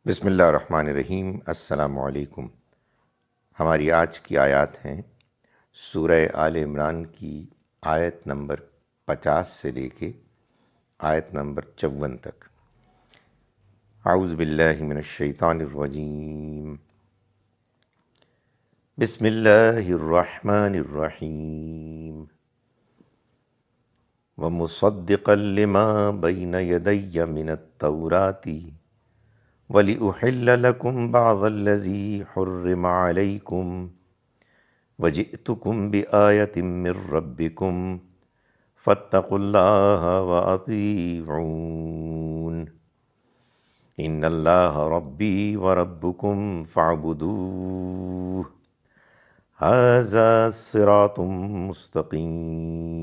بسم اللہ الرحمن الرحیم۔ السلام علیکم۔ ہماری آج کی آیات ہیں سورہ آل عمران کی آیت نمبر 50 سے لے کے آیت نمبر 54 تک۔ اعوذ باللہ من الشیطان الرجیم، بسم اللہ الرحمن الرحیم، ومصدقا لما بین یدی من التوراۃ وَلِأُحِلَّ لَكُمْ بَعْضَ الَّذِي حُرِّمَ عَلَيْكُمْ وَجِئْتُكُمْ بِآيَةٍ مِّن رَّبِّكُمْ فَاتَّقُوا اللَّهَ وَأَطِيعُونِ إِنَّ اللَّهَ رَبِّي وَرَبُّكُمْ فَاعْبُدُوهُ هَٰذَا صِرَاطٌ مُّسْتَقِيمٌ۔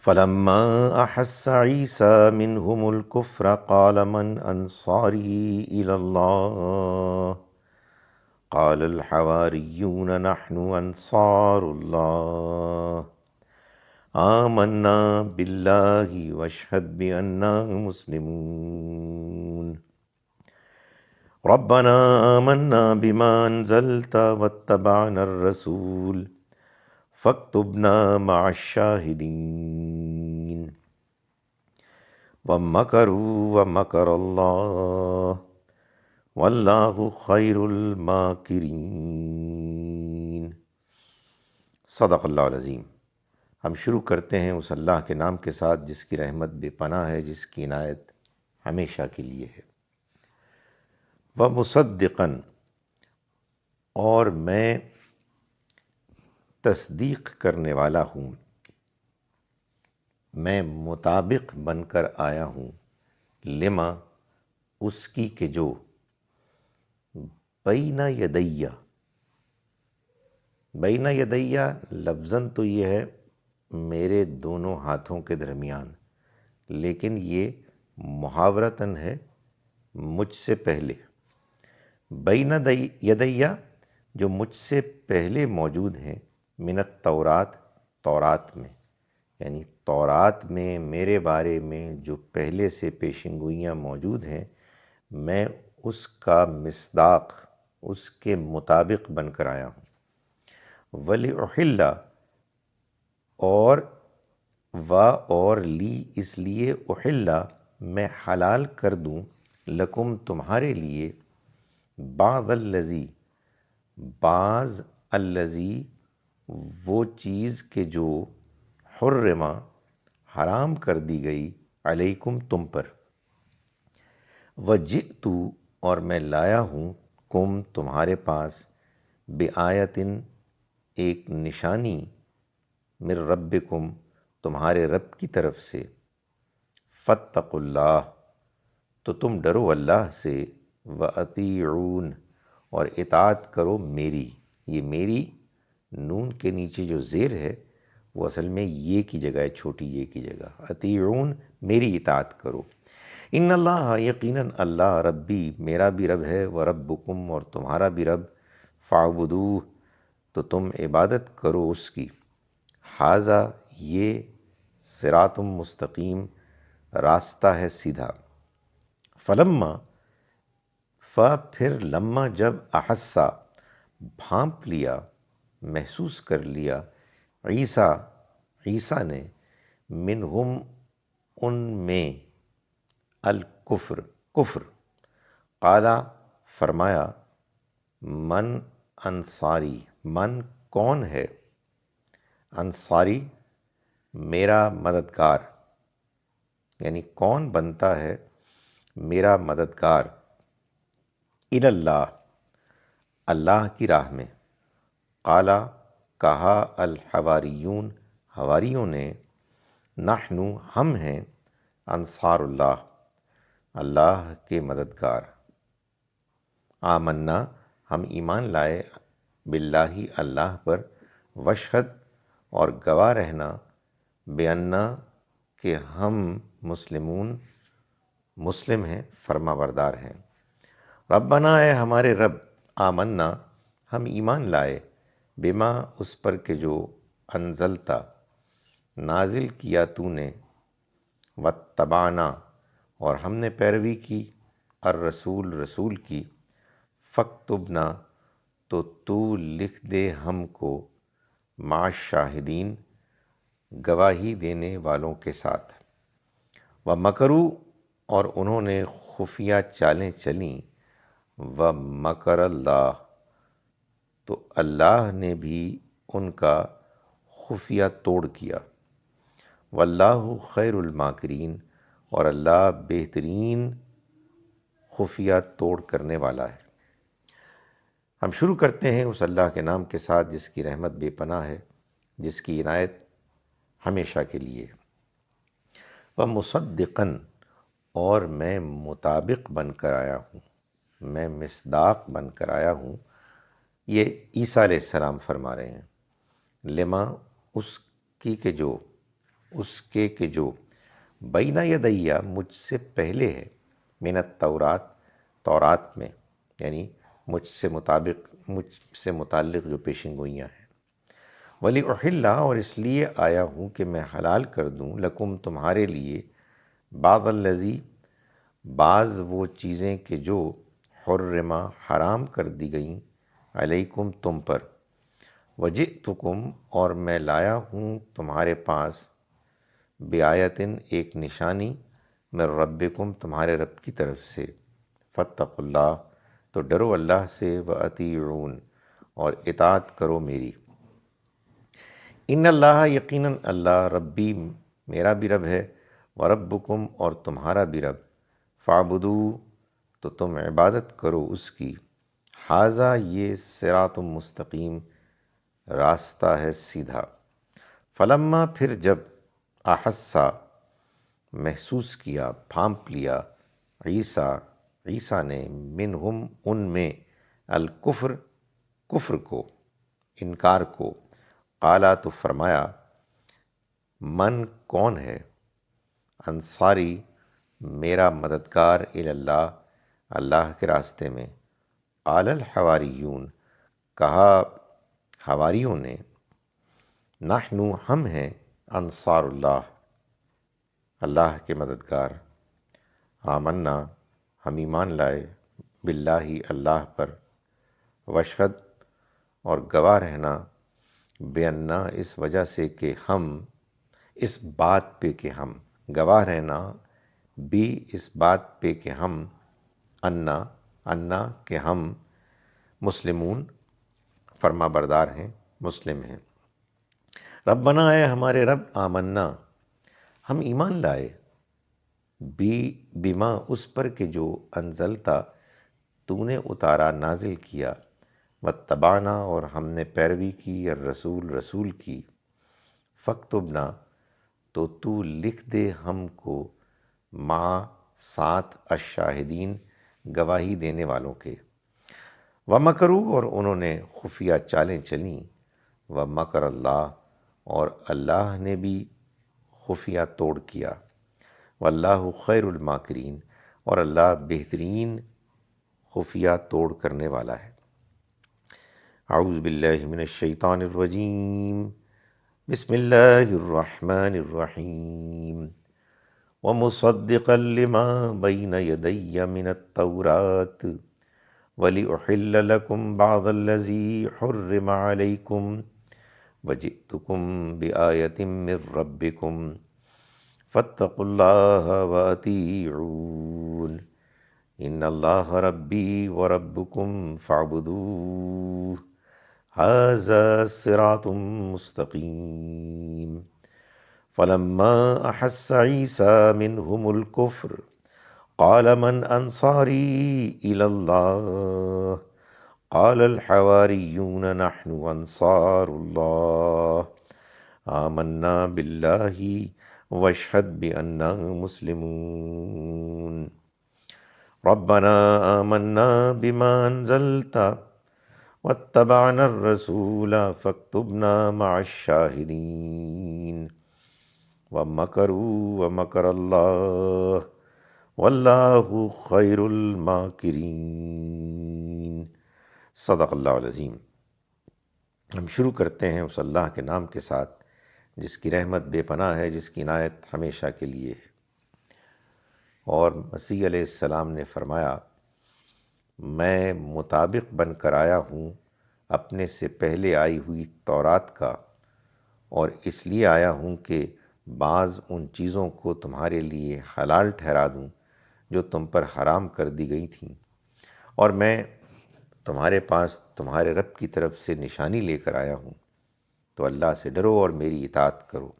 فَلَمَّا أَحَسَّ عِيسَىٰ مِنْهُمُ الْكُفْرَ قَالَ مَنْ أَنصَارِي إِلَى اللَّهِ قَالَ الْحَوَارِيُّونَ نَحْنُ أَنصَارُ اللَّهِ آمَنَّا بِاللَّهِ وَاشْهَدْ بِأَنَّا مُسْلِمُونَ۔ رَبَّنَا آمَنَّا بِمَا أَنزَلْتَ وَاتَّبَعْنَا الرَّسُولَ فاکتبنا مع الشاہدین۔ وَمَكَرُوا وَمَكَرَ اللَّهُ وَاللَّهُ خَيْرُ الْمَاكِرِينَ۔ صدق اللہ العظیم۔ ہم شروع کرتے ہیں اس اللہ کے نام کے ساتھ جس کی رحمت بے پناہ ہے، جس کی عنایت ہمیشہ کے لیے ہے۔ وَمُصَدِّقًا، اور میں تصدیق کرنے والا ہوں، میں مطابق بن کر آیا ہوں، لما، اس کی کہ جو، بین یدیہ، بین یدیہ لفظاً تو یہ ہے میرے دونوں ہاتھوں کے درمیان، لیکن یہ محاورتاً ہے مجھ سے پہلے۔ بین یدیہ جو مجھ سے پہلے موجود ہیں، من التورات، تورات میں، یعنی تورات میں میرے بارے میں جو پہلے سے پیشن گوئیاں موجود ہیں، میں اس کا مصداق، اس کے مطابق بن کر آیا ہوں۔ وَلِأُحِلَّ، اور لی اس لیے، احل میں حلال کر دوں، لکم تمہارے لیے، بعض الذی، بعض الذی وہ چیز کہ جو، حرم حرام کر دی گئی، علیکم تم پر، وجئت اور میں لایا ہوں، کم تمہارے پاس، بآیتٍ ایک نشانی، من ربکم تمہارے رب کی طرف سے، فاتقوا اللہ تو تم ڈرو اللہ سے، وَأَطِیعُونَ اور اطاعت کرو میری۔ یہ میری نون کے نیچے جو زیر ہے وہ اصل میں یہ کی جگہ ہے، چھوٹی یہ کی جگہ، اطیعون میری اطاعت کرو۔ ان اللہ یقیناً اللہ، ربی میرا بھی رب ہے، وربکم اور تمہارا بھی رب، فاعبدوہ تو تم عبادت کرو اس کی، ھذا یہ، صراط مستقیم راستہ ہے سیدھا۔ فلما پھر لما جب، احسا بھانپ لیا، محسوس کر لیا، عیسیٰ نے، منہم ان میں، الکفر کفر، قالا فرمایا، من انصاری، من کون ہے، انصاری میرا مددگار، یعنی کون بنتا ہے میرا مددگار، اللہ اللہ کی راہ میں، قالا کہا، الحواریون حواریوں نے، نحن ہم ہیں، انصار اللہ اللہ کے مددگار، آمنا ہم ایمان لائے، باللہ اللہ پر، واشہد اور گواہ رہنا، بأننا کہ ہم مسلمون مسلم ہیں، فرما بردار ہیں۔ ربنا اے ہمارے رب، آمنا ہم ایمان لائے، بما اس پر کہ جو، انزلتا نازل کیا تو نے، واتبعنا اور ہم نے پیروی کی الرسول رسول کی، فاکتبنا تو لکھ دے ہم کو مع الشاہدین گواہی دینے والوں کے ساتھ، ومکروا اور انہوں نے خفیہ چالیں چلیں، ومکر اللہ تو اللہ نے بھی ان کا خفیہ توڑ کیا، واللہ خیر الماکرین اور اللہ بہترین خفیہ توڑ کرنے والا ہے۔ ہم شروع کرتے ہیں اس اللہ کے نام کے ساتھ جس کی رحمت بے پناہ ہے، جس کی عنایت ہمیشہ کے لیے۔ وَمُصَدِّقًا اور میں مطابق بن کر آیا ہوں، میں مصداق بن کر آیا ہوں، یہ عیسیٰ علیہ السلام فرما رہے ہیں، لما اس کے جو بین یدیّ مجھ سے پہلے ہے، من التورات تورات میں، یعنی مجھ سے متعلق جو پیشن گوئیاں ہیں، وَلِأُحِلَّ اور اس لیے آیا ہوں کہ میں حلال کر دوں، لکم تمہارے لیے، بعض الذی بعض وہ چیزیں کہ جو حرم حرام کر دی گئیں، علیکم تم پر، وجئتکم اور میں لایا ہوں تمہارے پاس، بآیتن ایک نشانی، من ربکم تمہارے رب کی طرف سے، فاتقوا اللہ تو ڈرو اللہ سے، وَأَطِیعُونِ اور اطاعت کرو میری، ان اللہ یقیناً اللہ ربی میرا بھی رب ہے، وربکم اور تمہارا بھی رب، فاعبدوا تو تم عبادت کرو اس کی، ھذا یہ صراط مستقیم راستہ ہے سیدھا، فلما پھر جب احسا محسوس کیا پھانپ لیا، عیسیٰ نے منہم ان میں، الکفر کفر کو، انکار کو، قالا تو فرمایا، من کون ہے، انصاری میرا مددگار اللہ اللہ کے راستے میں، قال الحواریون کہا حواریوں نے، نحن ہم ہیں، انصار اللہ اللہ کے مددگار، آمنا ہم ایمان لائے، باللہ اللہ پر، واشہد اور گواہ رہنا، بأننا اس وجہ سے کہ ہم، اس بات پہ کہ ہم، گواہ رہنا بھی اس بات پہ کہ ہم، انا کہ ہم، مسلمون فرما بردار ہیں، مسلم ہیں، ربنا اے ہمارے رب، آمنا ہم ایمان لائے، بما اس پر کہ جو انزلتا تو نے اتارا نازل کیا، واتبعنا اور ہم نے پیروی کی، الرسول رسول کی، فاکتبنا تو لکھ دے ہم کو، مع ساتھ، الشاہدین گواہی دینے والوں کے، ومکروا اور انہوں نے خفیہ چالیں چلیں، ومکر اللہ اور اللہ نے بھی خفیہ توڑ کیا، واللہ خیر الماکرین اور اللہ بہترین خفیہ توڑ کرنے والا ہے۔ اعوذ باللہ من الشیطان الرجیم، بسم اللہ الرحمن الرحیم، ومصدقا لما بین یدی من التوراۃ وَلِأُحِلَّ لَكُمْ بَعْضَ الَّذِي حُرِّمَ عَلَيْكُمْ وَجِئْتُكُمْ بِآیَةٍ مِّن رَّبِّكُمْ فَاتَّقُوا اللَّهَ وَأَطِیعُونِ إِنَّ اللَّهَ رَبِّي وَرَبُّكُمْ فَاعْبُدُوهُ ھذا صراط مستقیم، فلما احس عیسیٰ منہم الکفر قال من انصاری الی اللہ قال الحواریون نحن انصار اللہ آمنا باللہ واشہد بأننا مسلمون ربنا آمنا بما انزلت واتبعنا الرسول فاکتبنا مع الشاہدین ومکروا ومکر اللہ واللہ خیر الماکرین۔ صدق اللہ العظیم۔ ہم شروع کرتے ہیں اس اللہ کے نام کے ساتھ جس کی رحمت بے پناہ ہے، جس کی عنایت ہمیشہ کے لیے ہے، اور مسیح علیہ السلام نے فرمایا میں مطابق بن کر آیا ہوں اپنے سے پہلے آئی ہوئی تورات کا، اور اس لیے آیا ہوں کہ بعض ان چیزوں کو تمہارے لیے حلال ٹھہرا دوں جو تم پر حرام کر دی گئی تھیں، اور میں تمہارے پاس تمہارے رب کی طرف سے نشانی لے کر آیا ہوں، تو اللہ سے ڈرو اور میری اطاعت کرو۔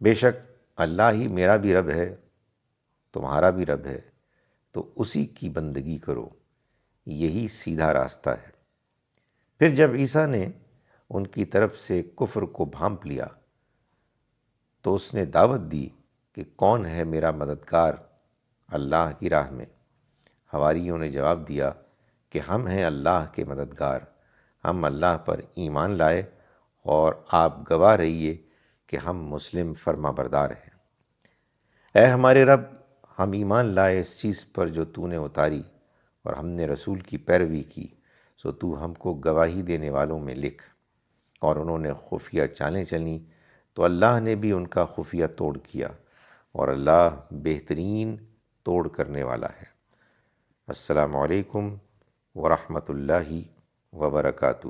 بے شک اللہ ہی میرا بھی رب ہے، تمہارا بھی رب ہے، تو اسی کی بندگی کرو، یہی سیدھا راستہ ہے۔ پھر جب عیسیٰ نے ان کی طرف سے کفر کو بھانپ لیا تو اس نے دعوت دی کہ کون ہے میرا مددگار اللہ کی راہ میں؟ حواریوں نے جواب دیا کہ ہم ہیں اللہ کے مددگار، ہم اللہ پر ایمان لائے اور آپ گواہ رہیے کہ ہم مسلم فرما بردار ہیں۔ اے ہمارے رب، ہم ایمان لائے اس چیز پر جو تو نے اتاری، اور ہم نے رسول کی پیروی کی، سو تو ہم کو گواہی دینے والوں میں لکھ۔ اور انہوں نے خفیہ چالیں چلیں تو اللہ نے بھی ان کا خفیہ توڑ کیا، اور اللہ بہترین توڑ کرنے والا ہے۔ السلام علیکم ورحمۃ اللہ وبرکاتہ۔